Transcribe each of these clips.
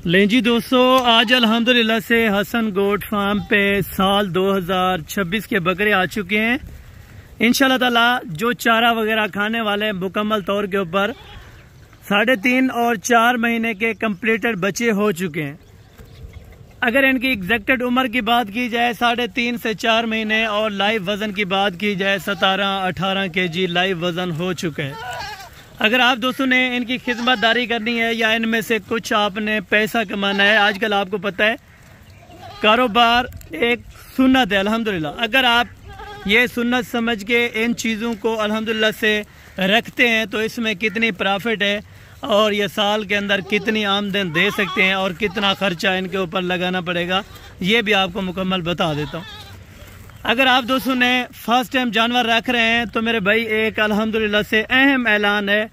लें जी दोस्तों, आज अल्हम्दुलिल्लाह से हसन गोट फार्म पे साल 2026 के बकरे आ चुके हैं। इंशाल्लाह ताला जो चारा वगैरह खाने वाले मुकम्मल तौर के ऊपर 3.5 और 4 महीने के कंप्लीटेड बच्चे हो चुके हैं। अगर इनकी एग्जैक्टेड उम्र की बात की जाए 3.5 से 4 महीने और लाइव वज़न की बात की जाए 17-18 kg लाइव वज़न हो चुका है। अगर आप दोस्तों ने इनकी खिदमतदारी करनी है या इनमें से कुछ आपने पैसा कमाना है, आजकल आपको पता है कारोबार एक सुन्नत है अल्हम्दुलिल्लाह। अगर आप ये सुन्नत समझ के इन चीज़ों को अल्हम्दुलिल्लाह से रखते हैं तो इसमें कितनी प्रॉफिट है और ये साल के अंदर कितनी आमदन दे सकते हैं और कितना खर्चा इनके ऊपर लगाना पड़ेगा, ये भी आपको मुकम्मल बता देता हूँ। अगर आप दोस्तों ने फर्स्ट टाइम जानवर रख रहे हैं तो मेरे भाई एक अल्हम्दुलिल्लाह से अहम ऐलान है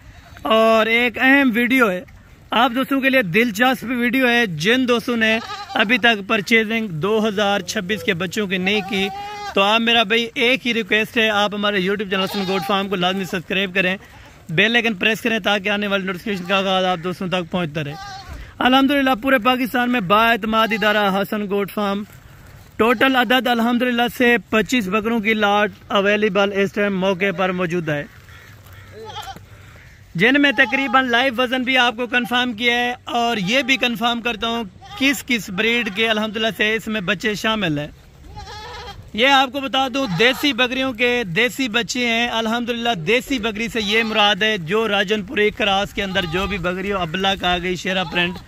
और एक अहम वीडियो है, आप दोस्तों के लिए दिलचस्प वीडियो है। जिन दोस्तों ने अभी तक परचेजिंग 2026 के बच्चों की नहीं की तो आप मेरा भाई एक ही रिक्वेस्ट है, आप हमारे YouTube channel Hasan goat farm को लाजमी सब्सक्राइब करें, बेल आइकन प्रेस करें ताकि आने वाली नोटिफिकेशन का आगाज़ आप दोस्तों तक पहुँचता रहे। अल्हम्दुलिल्लाह पूरे पाकिस्तान में बाएतमाद इदारा हसन गोट फार्म, टोटल अदद अल्हम्दुलिल्लाह से 25 बकरों की लाट अवेलेबल इस टाइम मौके पर मौजूद है, जिनमें तकरीबन लाइव वज़न भी आपको कंफर्म किया है और ये भी कंफर्म करता हूँ किस किस ब्रीड के अल्हम्दुलिल्लाह से इसमें बच्चे शामिल हैं। ये आपको बता दूँ देसी बकरियों के देसी बच्चे हैं अल्हम्दुलिल्लाह। देसी बकरी से ये मुराद है जो राजनपुरी क्रास के अंदर जो भी बकरियों अबलक आ गई, शेरा प्रिंट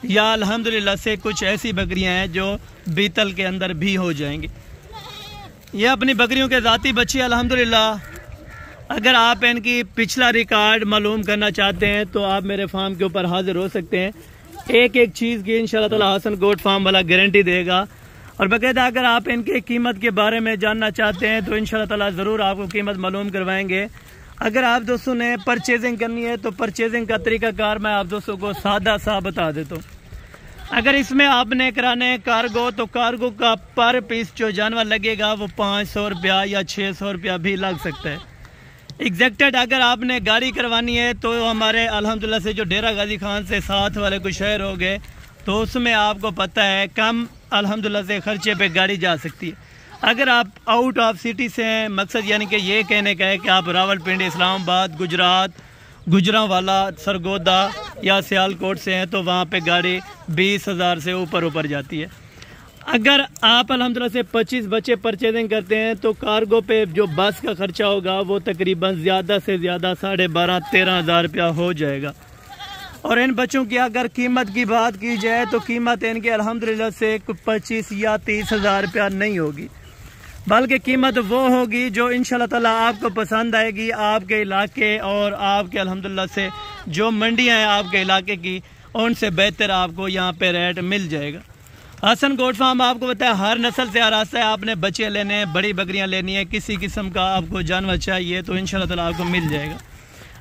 या अल्हम्दुलिल्लाह से कुछ ऐसी बकरियां हैं जो बीतल के अंदर भी हो जाएंगी। ये अपनी बकरियों के ज़ाती बच्चे अल्हम्दुलिल्लाह। अगर आप इनकी पिछला रिकॉर्ड मालूम करना चाहते हैं तो आप मेरे फार्म के ऊपर हाजिर हो सकते हैं। एक एक चीज़ की इंशाल्लाह ताला हसन गोट फार्म वाला गारंटी देगा और बाकायदा अगर आप इनके कीमत के बारे में जानना चाहते हैं तो इंशाल्लाह ताला ज़रूर आपको कीमत मालूम करवाएंगे। अगर आप दोस्तों ने परचेजिंग करनी है तो परचेजिंग का तरीकाकार मैं आप दोस्तों को सादा सा बता देता हूँ। अगर इसमें आपने कराने कार्गो तो कार्गो का पर पीस जो जानवर लगेगा वो 500 रुपया या 600 रुपया भी लग सकता है। एग्जैक्टेड अगर आपने गाड़ी करवानी है तो हमारे अल्हम्दुलिल्लाह से जो डेरा गाजी खान से साथ वाले कुछ शहर हो गए तो उसमें आपको पता है कम अल्हम्दुलिल्लाह से खर्चे पे गाड़ी जा सकती है। अगर आप आउट ऑफ सिटी से हैं, मकसद यानी कि ये कहने का है कि आप रावलपिंडी, इस्लामाबाद, गुजरात, गुजरांवाला, सरगोदा या सियालकोट से हैं तो वहाँ पे गाड़ी 20,000 से ऊपर जाती है। अगर आप अल्हम्दुलिल्लाह से 25 बच्चे परचेजिंग करते हैं तो कार्गो पे जो बस का खर्चा होगा वो तकरीबन ज़्यादा से ज़्यादा 12,500-13,000 रुपया हो जाएगा। और इन बच्चों की अगर कीमत की बात की जाए तो कीमत इनके अल्हम्दुलिल्लाह से 25 या 30,000 रुपया नहीं होगी, बल्कि कीमत वो होगी जो इंशाल्लाह ताला आपको पसंद आएगी। आपके इलाके और आपके अल्हम्दुलिल्लाह से जो मंडियां हैं आपके इलाके की, उनसे बेहतर आपको यहाँ पे रेट मिल जाएगा। हसन गोट फार्म आपको बताया हर नस्ल से आरास्ता है। आपने बच्चे लेने हैं, बड़ी बकरियां लेनी है, किसी किस्म का आपको जानवर चाहिए तो इंशाल्लाह ताला आपको मिल जाएगा।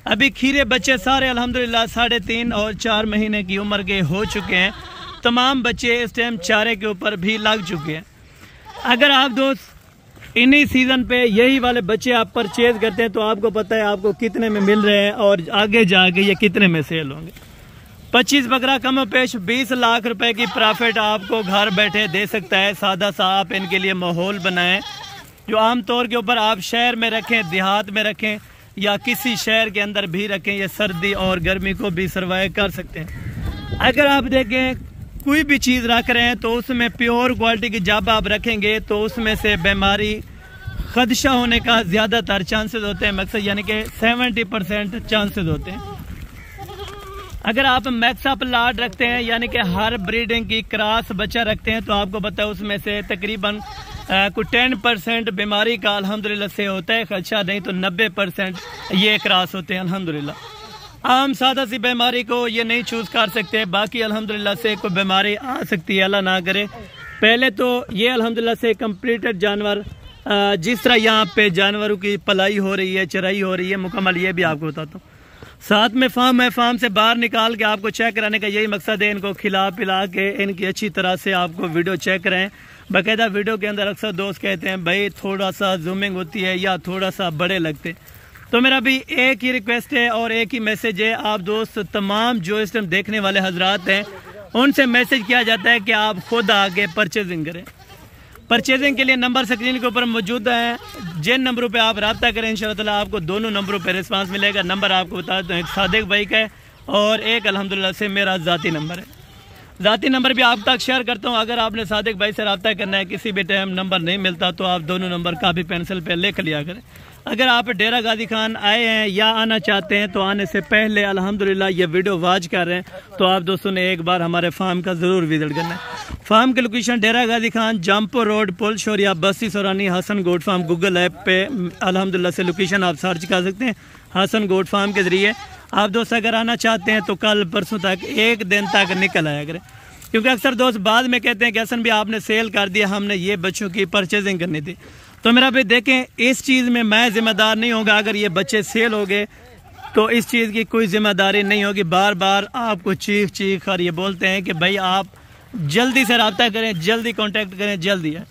अभी खीरे बच्चे सारे अल्हम्दुलिल्लाह 3.5 और 4 महीने की उम्र के हो चुके हैं। तमाम बच्चे इस टाइम चारे के ऊपर भी लग चुके हैं। अगर आप दोस्त इन्हीं सीज़न पे यही वाले बच्चे आप परचेज करते हैं तो आपको पता है आपको कितने में मिल रहे हैं और आगे जाके ये कितने में सेल होंगे। 25 बकरा कम पेश 20 लाख रुपए की प्रॉफिट आपको घर बैठे दे सकता है। सादा सा आप इनके लिए माहौल बनाएं जो आम तौर के ऊपर आप शहर में रखें, देहात में रखें या किसी शहर के अंदर भी रखें, ये सर्दी और गर्मी को भी सर्वाइव कर सकते हैं। अगर आप देखें कोई भी चीज़ रख रहे हैं तो उसमें प्योर क्वालिटी की जब आप रखेंगे तो उसमें से बीमारी खदशा होने का ज़्यादातर चांसेस होते हैं, मकसद यानी कि 70% चांसेस होते हैं। अगर आप मैक्सअप लाट रखते हैं यानी कि हर ब्रीडिंग की क्रॉस बच्चा रखते हैं तो आपको पता है उसमें से तकरीबन कुछ 10% बीमारी का अल्हम्दुलिल्लाह से होता है खदशा, नहीं तो 90% ये क्रॉस होते हैं अल्हम्दुलिल्लाह। आम सादा सी बीमारी को ये नहीं चूज़ कर सकते, बाकी अल्हम्दुलिल्लाह से कोई बीमारी आ सकती है, अल्लाह ना करे। पहले तो ये अल्हम्दुलिल्लाह से कंप्लीटेड जानवर जिस तरह यहाँ पे जानवरों की पलाई हो रही है, चराई हो रही है मुकम्मल, ये भी आपको बताता हूँ। साथ में फार्म है, फार्म से बाहर निकाल के आपको चेक कराने का यही मकसद है। इनको खिला पिला के इनकी अच्छी तरह से आपको वीडियो चेक कराएं। बाकायदा वीडियो के अंदर अक्सर दोस्त कहते हैं भाई थोड़ा सा जूमिंग होती है या थोड़ा सा बड़े लगते, तो मेरा भी एक ही रिक्वेस्ट है और एक ही मैसेज है। आप दोस्त तमाम जो इस टाइम देखने वाले हजरात हैं उनसे मैसेज किया जाता है कि आप खुद आके परचेजिंग करें। परचेजिंग के लिए नंबर स्क्रीन के ऊपर मौजूद है, जिन नंबरों पे आप रब्ता करें इंशाअल्लाह ताला आपको दोनों नंबरों पे रिस्पांस मिलेगा। नंबर आपको बता दूँ, एक सादिक भाई का है और एक अल्हम्दुलिल्लाह से मेरा ज़ाती नंबर है। ज़ाती नंबर भी आप तक शेयर करता हूँ। अगर आपने सादिक भाई से रब्ता करना है, किसी भी टाइम नंबर नहीं मिलता तो आप दोनों नंबर कापी पेंसिल पे लिख लिया करें। अगर आप डेरा गाजी खान आए हैं या आना चाहते हैं तो आने से पहले अल्हम्दुलिल्लाह ये वीडियो वॉच कर रहे हैं तो आप दोस्तों ने एक बार हमारे फार्म का ज़रूर विजिट करना है। फार्म की लोकेशन डेरा गाजी खान, जमपुर रोड, पुल शोरिया, बस्ती Sorani, Hasan goat farm. Google app पे अल्हम्दुलिल्लाह से लोकेशन आप सर्च कर सकते हैं हसन गोट फार्म के ज़रिए। आप दोस्त अगर आना चाहते हैं तो कल परसों तक, एक दिन तक निकल आया करें, क्योंकि अक्सर दोस्त बाद में कहते हैं कि हसन भी आपने सेल कर दिया, हमने ये बच्चों की परचेजिंग करनी थी। तो मेरा भाई देखें, इस चीज़ में मैं ज़िम्मेदार नहीं होगा। अगर ये बच्चे सेल हो गए तो इस चीज़ की कोई ज़िम्मेदारी नहीं होगी। बार बार आपको चीख और ये बोलते हैं कि भाई आप जल्दी से रब्ता करें, जल्दी कांटेक्ट करें, जल्दी है।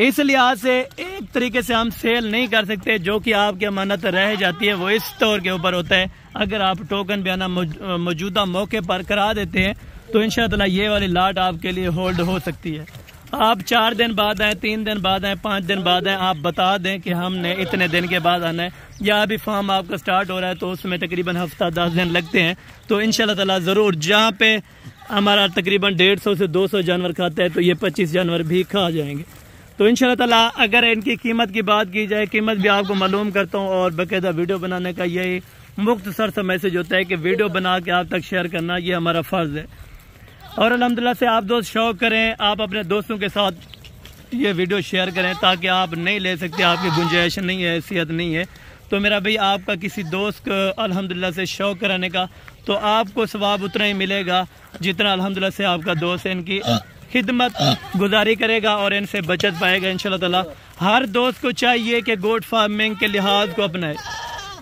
इस लिहाज से एक तरीके से हम सेल नहीं कर सकते। जो कि आपकी अमानत रह जाती है वो इस तौर के ऊपर होता है। अगर आप टोकन बयाना मौजूदा मौके पर करा देते हैं तो इंशाअल्लाह ये वाली लाट आपके लिए होल्ड हो सकती है। आप 4 दिन बाद आएँ, 3 दिन बाद आएँ, 5 दिन बाद आएँ, आप बता दें कि हमने इतने दिन के बाद आना है, या अभी फार्म आपका स्टार्ट हो रहा है तो उसमें तकरीबन हफ्ता 10 दिन लगते हैं, तो इंशाअल्लाह ताला ज़रूर जहाँ पे हमारा तकरीबन 150 से 200 जानवर खाता है तो ये 25 जानवर भी खा जाएंगे। तो इंशाअल्लाह ताला अगर इनकी कीमत की बात की जाए, कीमत भी आपको मालूम करता हूँ। और बाकायदा वीडियो बनाने का यही मुख्तसर सा मैसेज होता है कि वीडियो बना के आप तक शेयर करना ये हमारा फ़र्ज़ है। और अल्हम्दुलिल्लाह से आप दोस्त शौक़ करें, आप अपने दोस्तों के साथ ये वीडियो शेयर करें, ताकि आप नहीं ले सकते, आपकी गुंजाइश नहीं है, हैसियत नहीं है, तो मेरा भाई आपका किसी दोस्त को अल्हम्दुलिल्लाह से शौक़ कराने का तो आपको सवाब उतना ही मिलेगा जितना अल्हम्दुलिल्लाह से आपका दोस्त इनकी खिदमत गुजारी करेगा और इनसे बचत पाएगा इंशाअल्लाह ताला। हर दोस्त को चाहिए कि गोट फार्मिंग के लिहाज को अपनाए,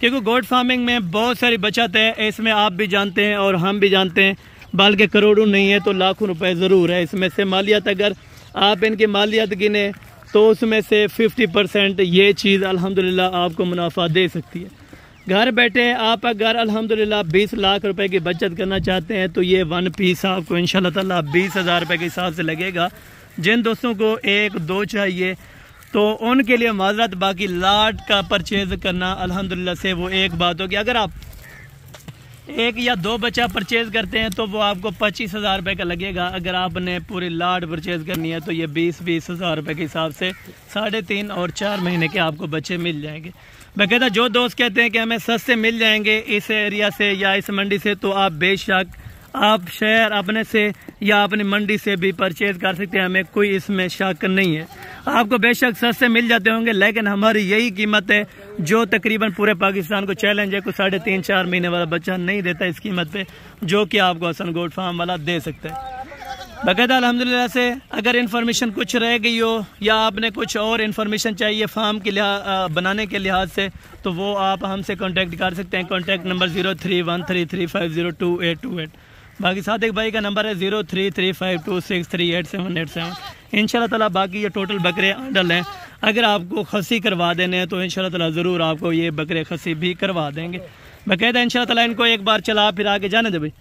क्योंकि गोट फार्मिंग में बहुत सारी बचत है। इसमें आप भी जानते हैं और हम भी जानते हैं, बल्कि करोड़ों नहीं है तो लाखों रुपए ज़रूर है। इसमें से मालियत अगर आप इनकी मालियत गिने तो उसमें से 50% ये चीज़ अल्हम्दुलिल्लाह आपको मुनाफा दे सकती है। घर बैठे आप अगर अल्हम्दुलिल्लाह 20 लाख रुपए की बचत करना चाहते हैं तो ये 1 पीस आपको इंशाअल्लाह ताला 20,000 रुपये के हिसाब से लगेगा। जिन दोस्तों को 1-2 चाहिए तो उनके लिए माजरत, बाकी लाट का परचेज करना अल्हम्दुलिल्लाह से वो एक बात होगी। अगर आप 1 या 2 बच्चा परचेज करते हैं तो वो आपको 25,000 रुपये का लगेगा। अगर आपने पूरी लाट परचेज करनी है तो ये 20-20 हज़ार रुपये के हिसाब से 3.5 और 4 महीने के आपको बच्चे मिल जाएंगे। बाकायदा जो दोस्त कहते हैं कि हमें सस्ते मिल जाएंगे इस एरिया से या इस मंडी से, तो आप बेशक आप शहर अपने से या अपनी मंडी से भी परचेज कर सकते हैं, हमें कोई इसमें शक नहीं है। आपको बेशक सस्ते मिल जाते होंगे, लेकिन हमारी यही कीमत है जो तकरीबन पूरे पाकिस्तान को चैलेंज है। कोई 3.5-4 महीने वाला बच्चा नहीं देता इस कीमत पे जो कि आपको हसन गोट फार्म वाला दे सकता है। बाकायदा अल्हम्दुलिल्लाह से अगर इन्फॉर्मेशन कुछ रह गई हो या आपने कुछ और इन्फॉर्मेशन चाहिए फार्म के बनाने के लिहाज से तो वो आप हमसे कांटेक्ट कर सकते हैं। Contact number 031335022828। बाकी सादिक भाई का नंबर है 033526388787। इंशाल्लाह ताला बाकी ये टोटल बकरे आंडल हैं। अगर आपको खसी करवा देने हैं तो इंशाल्लाह ताला ज़रूर आपको ये बकरे खसी भी करवा देंगे। बाकायदा इंशाल्लाह ताला इनको एक बार चला फिरा के जाने दे भाई,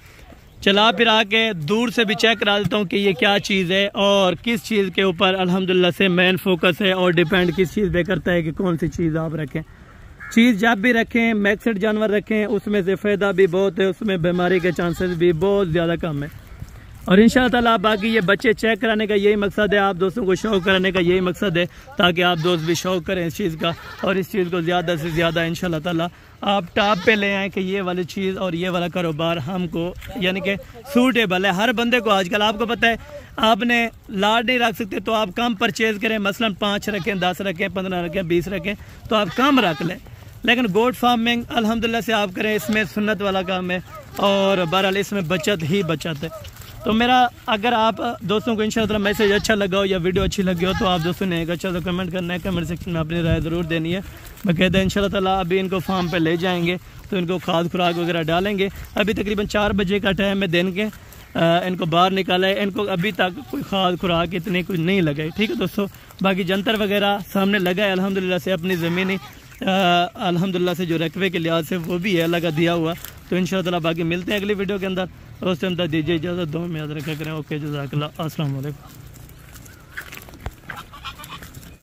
चला फिरा के दूर से भी चेक करा देता हूँ कि ये क्या चीज़ है और किस चीज़ के ऊपर अल्हम्दुलिल्लाह से मेन फोकस है और डिपेंड किस चीज़ पे करता है कि कौन सी चीज़ आप रखें। चीज़ जब भी रखें, मैक्सेड जानवर रखें, उसमें से फ़ायदा भी बहुत है, उसमें बीमारी के चांसेस भी बहुत ज़्यादा कम है। और इंशाअल्लाह ताला बाकी ये बच्चे चेक कराने का यही मकसद है, आप दोस्तों को शौक़ कराने का यही मकसद है, ताकि आप दोस्त भी शौक़ करें इस चीज़ का और इस चीज़ को ज़्यादा से ज़्यादा इंशाअल्लाह ताला आप टॉप पे ले आएँ कि ये वाली चीज़ और ये वाला कारोबार हमको यानी कि सूटेबल है हर बंदे को। आजकल आपको पता है आपने लाड नहीं रख सकते तो आप कम परचेज़ करें, मसलन 5 रखें, 10 रखें, 15 रखें, 20 रखें, तो आप कम रख लें। लेकिन गोट फार्मिंग अल्हम्दुलिल्लाह से आप करें, इसमें सुन्नत वाला काम है और बहरहाल इसमें बचत ही बचत है। तो मेरा अगर आप दोस्तों को इंशाअल्लाह मैसेज अच्छा लगा हो या वीडियो अच्छी लगी हो तो आप दोस्तों ने एक अच्छा सा कमेंट करना है, कमेंट सेक्शन में अपनी राय ज़रूर देनी है। बाकायदा इंशाअल्लाह ताला अभी इनको फार्म पे ले जाएंगे तो इनको खाद खुराक वगैरह डालेंगे। अभी तकरीबन 4 बजे का टाइम है दिन के, इनको बाहर निकाला है, इनको अभी तक कोई खाद खुराक इतनी कुछ नहीं लगाई। ठीक है दोस्तों, बाकी जंतर वगैरह सामने लगा है अल्हम्दुलिल्लाह से, अपनी ज़मीनी अल्हम्दुलिल्लाह से जो रकबे के लिहाज से वो भी है लगा दिया हुआ। तो इंशाअल्लाह ताला बाकी मिलते हैं अगली वीडियो के अंदर। उस टाइम तक दीजिए इजाज़त, दो में याद रखा करें। ओके, जज़ाकल्लाह, अस्सलाम वालेकुम।